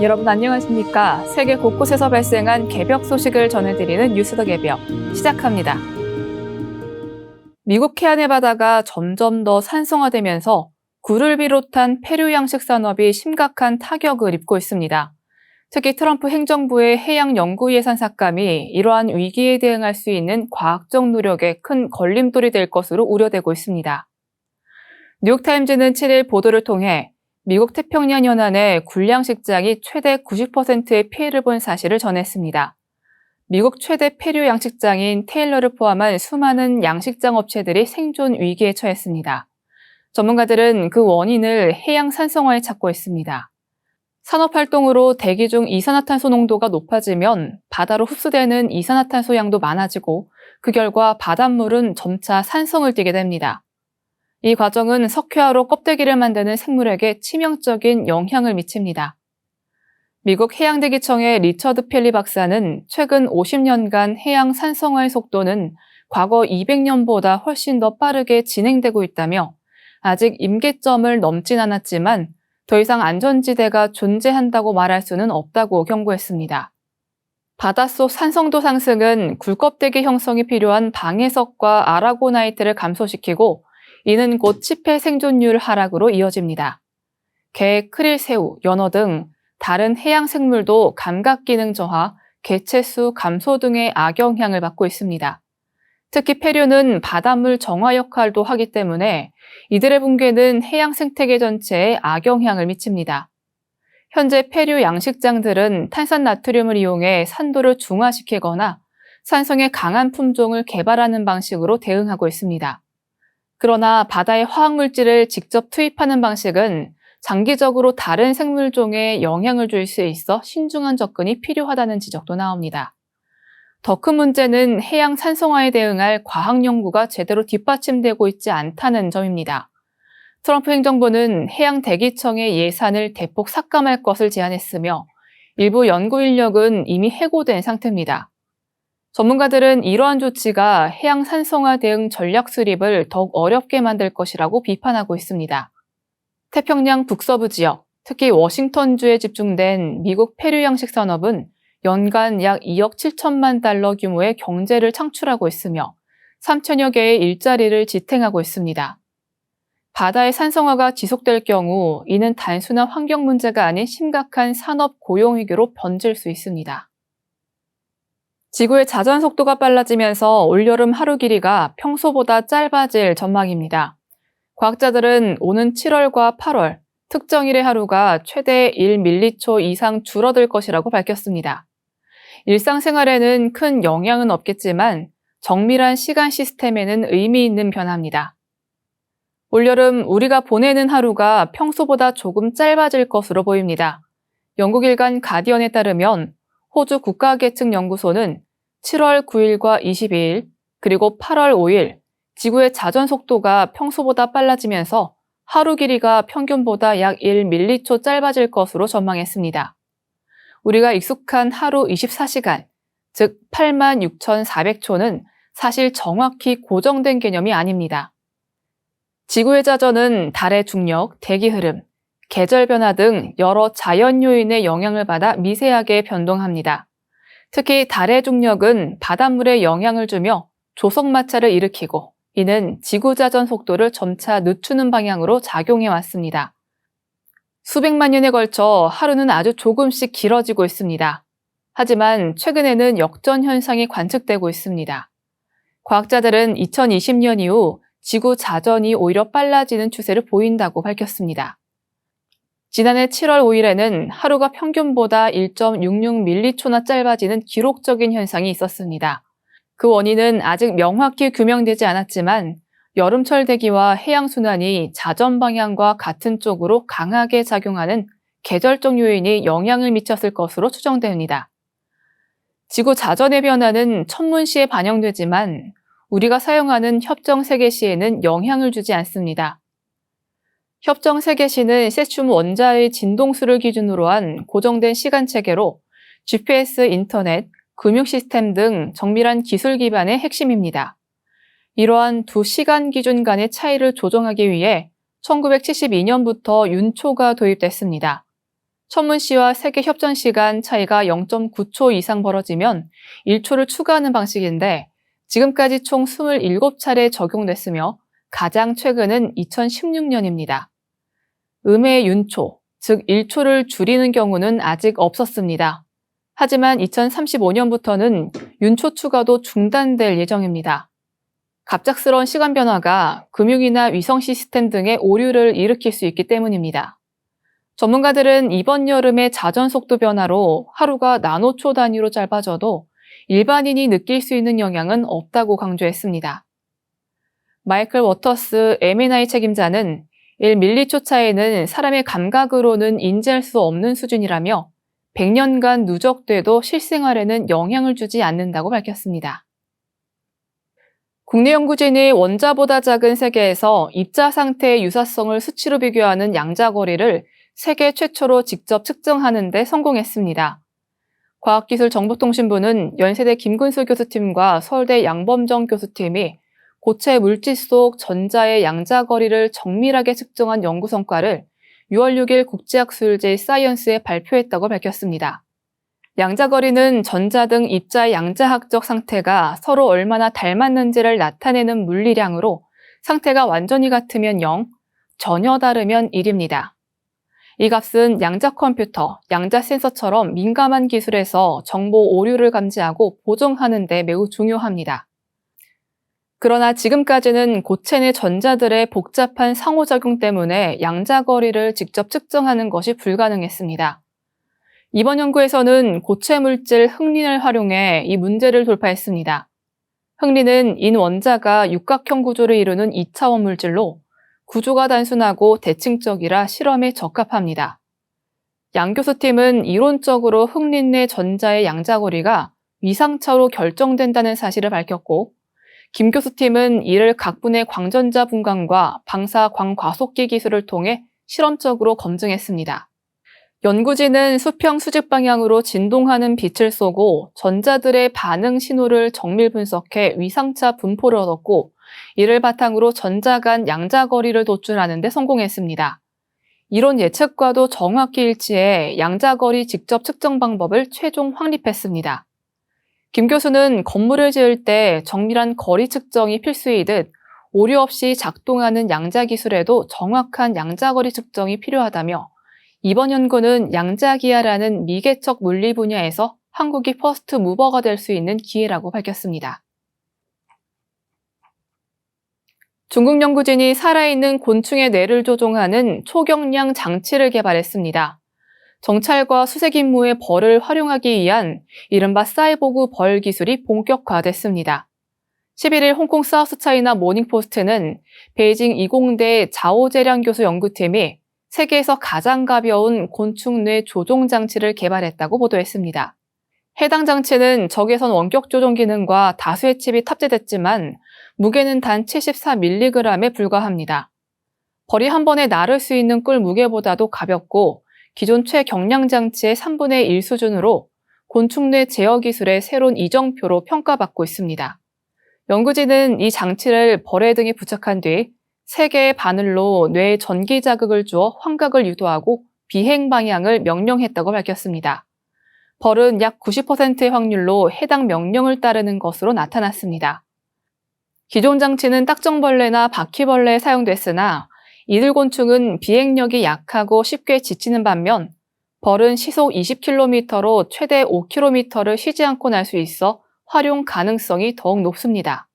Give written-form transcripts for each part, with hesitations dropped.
여러분 안녕하십니까? 세계 곳곳에서 발생한 개벽 소식을 전해드리는 뉴스 더 개벽 시작합니다. 미국 해안의 바다가 점점 더 산성화되면서 굴을 비롯한 페류 양식 산업이 심각한 타격을 입고 있습니다. 특히 트럼프 행정부의 해양 연구 예산 삭감이 이러한 위기에 대응할 수 있는 과학적 노력에 큰 걸림돌이 될 것으로 우려되고 있습니다. 뉴욕타임즈는 7일 보도를 통해 미국 태평양 연안의 굴 양식장이 최대 90%의 피해를 본 사실을 전했습니다. 미국 최대 폐류 양식장인 테일러를 포함한 수많은 양식장 업체들이 생존 위기에 처했습니다. 전문가들은 그 원인을 해양 산성화에 찾고 있습니다. 산업활동으로 대기 중 이산화탄소 농도가 높아지면 바다로 흡수되는 이산화탄소 양도 많아지고 그 결과 바닷물은 점차 산성을 띠게 됩니다. 이 과정은 석회화로 껍데기를 만드는 생물에게 치명적인 영향을 미칩니다. 미국 해양대기청의 리처드 펠리 박사는 최근 50년간 해양 산성화의 속도는 과거 200년보다 훨씬 더 빠르게 진행되고 있다며 아직 임계점을 넘진 않았지만 더 이상 안전지대가 존재한다고 말할 수는 없다고 경고했습니다. 바닷속 산성도 상승은 굴껍데기 형성이 필요한 방해석과 아라고나이트를 감소시키고 이는 곧 치패 생존율 하락으로 이어집니다. 게, 크릴, 새우, 연어 등 다른 해양 생물도 감각 기능 저하, 개체수 감소 등의 악영향을 받고 있습니다. 특히 폐류는 바닷물 정화 역할도 하기 때문에 이들의 붕괴는 해양 생태계 전체에 악영향을 미칩니다. 현재 폐류 양식장들은 탄산나트륨을 이용해 산도를 중화시키거나 산성에 강한 품종을 개발하는 방식으로 대응하고 있습니다. 그러나 바다에 화학물질을 직접 투입하는 방식은 장기적으로 다른 생물종에 영향을 줄 수 있어 신중한 접근이 필요하다는 지적도 나옵니다. 더 큰 문제는 해양 산성화에 대응할 과학 연구가 제대로 뒷받침되고 있지 않다는 점입니다. 트럼프 행정부는 해양대기청의 예산을 대폭 삭감할 것을 제안했으며 일부 연구 인력은 이미 해고된 상태입니다. 전문가들은 이러한 조치가 해양 산성화 대응 전략 수립을 더욱 어렵게 만들 것이라고 비판하고 있습니다. 태평양 북서부 지역, 특히 워싱턴주에 집중된 미국 폐류 양식 산업은 연간 약 2억 7천만 달러 규모의 경제를 창출하고 있으며 3천여 개의 일자리를 지탱하고 있습니다. 바다의 산성화가 지속될 경우 이는 단순한 환경 문제가 아닌 심각한 산업 고용 위기로 번질 수 있습니다. 지구의 자전 속도가 빨라지면서 올여름 하루 길이가 평소보다 짧아질 전망입니다. 과학자들은 오는 7월과 8월, 특정일의 하루가 최대 1밀리초 이상 줄어들 것이라고 밝혔습니다. 일상생활에는 큰 영향은 없겠지만 정밀한 시간 시스템에는 의미 있는 변화입니다. 올여름 우리가 보내는 하루가 평소보다 조금 짧아질 것으로 보입니다. 영국일간 가디언에 따르면 호주 국가계측연구소는 7월 9일과 22일, 그리고 8월 5일, 지구의 자전 속도가 평소보다 빨라지면서 하루 길이가 평균보다 약 1밀리초 짧아질 것으로 전망했습니다. 우리가 익숙한 하루 24시간, 즉 86,400초는 사실 정확히 고정된 개념이 아닙니다. 지구의 자전은 달의 중력, 대기 흐름, 계절 변화 등 여러 자연 요인의 영향을 받아 미세하게 변동합니다. 특히 달의 중력은 바닷물에 영향을 주며 조성 마찰을 일으키고 이는 지구 자전 속도를 점차 늦추는 방향으로 작용해 왔습니다. 수백만 년에 걸쳐 하루는 아주 조금씩 길어지고 있습니다. 하지만 최근에는 역전 현상이 관측되고 있습니다. 과학자들은 2020년 이후 지구 자전이 오히려 빨라지는 추세를 보인다고 밝혔습니다. 지난해 7월 5일에는 하루가 평균보다 1.66밀리초나 짧아지는 기록적인 현상이 있었습니다. 그 원인은 아직 명확히 규명되지 않았지만 여름철 대기와 해양순환이 자전 방향과 같은 쪽으로 강하게 작용하는 계절적 요인이 영향을 미쳤을 것으로 추정됩니다. 지구 자전의 변화는 천문시에 반영되지만 우리가 사용하는 협정세계시에는 영향을 주지 않습니다. 협정세계시는 세슘 원자의 진동수를 기준으로 한 고정된 시간체계로 GPS, 인터넷, 금융 시스템 등 정밀한 기술 기반의 핵심입니다. 이러한 두 시간 기준 간의 차이를 조정하기 위해 1972년부터 윤초가 도입됐습니다. 천문시와 세계 협전 시간 차이가 0.9초 이상 벌어지면 1초를 추가하는 방식인데 지금까지 총 27차례 적용됐으며 가장 최근은 2016년입니다. 음의 윤초, 즉 1초를 줄이는 경우는 아직 없었습니다. 하지만 2035년부터는 윤초 추가도 중단될 예정입니다. 갑작스러운 시간 변화가 금융이나 위성 시스템 등의 오류를 일으킬 수 있기 때문입니다. 전문가들은 이번 여름의 자전 속도 변화로 하루가 나노초 단위로 짧아져도 일반인이 느낄 수 있는 영향은 없다고 강조했습니다. 마이클 워터스 M&I 책임자는 1밀리초 차이는 사람의 감각으로는 인지할 수 없는 수준이라며 100년간 누적돼도 실생활에는 영향을 주지 않는다고 밝혔습니다. 국내 연구진이 원자보다 작은 세계에서 입자 상태의 유사성을 수치로 비교하는 양자거리를 세계 최초로 직접 측정하는 데 성공했습니다. 과학기술정보통신부는 연세대 김근수 교수팀과 서울대 양범정 교수팀이 고체 물질 속 전자의 양자거리를 정밀하게 측정한 연구 성과를 6월 6일 국제학술지 사이언스에 발표했다고 밝혔습니다. 양자거리는 전자 등 입자의 양자학적 상태가 서로 얼마나 닮았는지를 나타내는 물리량으로 상태가 완전히 같으면 0, 전혀 다르면 1입니다. 이 값은 양자 컴퓨터, 양자 센서처럼 민감한 기술에서 정보 오류를 감지하고 보정하는 데 매우 중요합니다. 그러나 지금까지는 고체 내 전자들의 복잡한 상호작용 때문에 양자거리를 직접 측정하는 것이 불가능했습니다. 이번 연구에서는 고체 물질 흑린을 활용해 이 문제를 돌파했습니다. 흑린은 인원자가 육각형 구조를 이루는 2차원 물질로 구조가 단순하고 대칭적이라 실험에 적합합니다. 양 교수팀은 이론적으로 흑린 내 전자의 양자거리가 위상차로 결정된다는 사실을 밝혔고, 김 교수팀은 이를 각분의 광전자 분광과 방사 광과속기 기술을 통해 실험적으로 검증했습니다. 연구진은 수평 수직 방향으로 진동하는 빛을 쏘고 전자들의 반응 신호를 정밀 분석해 위상차 분포를 얻었고, 이를 바탕으로 전자 간 양자거리를 도출하는 데 성공했습니다. 이론 예측과도 정확히 일치해 양자거리 직접 측정 방법을 최종 확립했습니다. 김 교수는 건물을 지을 때 정밀한 거리 측정이 필수이듯 오류 없이 작동하는 양자 기술에도 정확한 양자거리 측정이 필요하다며 이번 연구는 양자기하라는 미개척 물리 분야에서 한국이 퍼스트 무버가 될 수 있는 기회라고 밝혔습니다. 중국 연구진이 살아있는 곤충의 뇌를 조종하는 초경량 장치를 개발했습니다. 정찰과 수색 임무의 벌을 활용하기 위한 이른바 사이보그 벌 기술이 본격화됐습니다. 11일 홍콩 사우스차이나 모닝포스트는 베이징 이공대 자오재량 교수 연구팀이 세계에서 가장 가벼운 곤충 뇌 조종 장치를 개발했다고 보도했습니다. 해당 장치는 적외선 원격 조종 기능과 다수의 칩이 탑재됐지만 무게는 단 74mg에 불과합니다. 벌이 한 번에 나를 수 있는 꿀 무게보다도 가볍고 기존 최경량 장치의 3분의 1 수준으로 곤충 뇌 제어 기술의 새로운 이정표로 평가받고 있습니다. 연구진은 이 장치를 벌의 등에 부착한 뒤 3개의 바늘로 뇌에 전기 자극을 주어 환각을 유도하고 비행 방향을 명령했다고 밝혔습니다. 벌은 약 90%의 확률로 해당 명령을 따르는 것으로 나타났습니다. 기존 장치는 딱정벌레나 바퀴벌레에 사용됐으나 이들 곤충은 비행력이 약하고 쉽게 지치는 반면 벌은 시속 20km로 최대 5km를 쉬지 않고 날 수 있어 활용 가능성이 더욱 높습니다.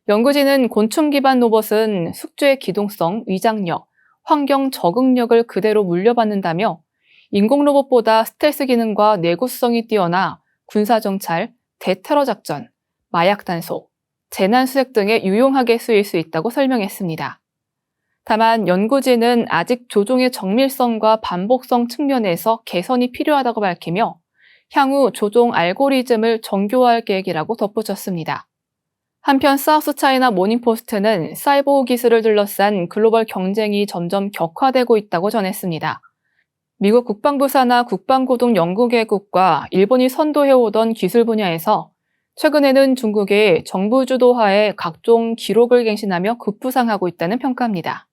연구진은 곤충 기반 로봇은 숙주의 기동성, 위장력, 환경 적응력을 그대로 물려받는다며 인공 로봇보다 스텔스 기능과 내구성이 뛰어나 군사정찰, 대테러 작전, 마약 단속, 재난 수색 등에 유용하게 쓰일 수 있다고 설명했습니다. 다만 연구진은 아직 조종의 정밀성과 반복성 측면에서 개선이 필요하다고 밝히며 향후 조종 알고리즘을 정교화할 계획이라고 덧붙였습니다. 한편 사우스차이나 모닝포스트는 사이보그 기술을 둘러싼 글로벌 경쟁이 점점 격화되고 있다고 전했습니다. 미국 국방부 산하 국방고등연구계획국과 일본이 선도해오던 기술 분야에서 최근에는 중국이 정부 주도하에 각종 기록을 갱신하며 급부상하고 있다는 평가입니다.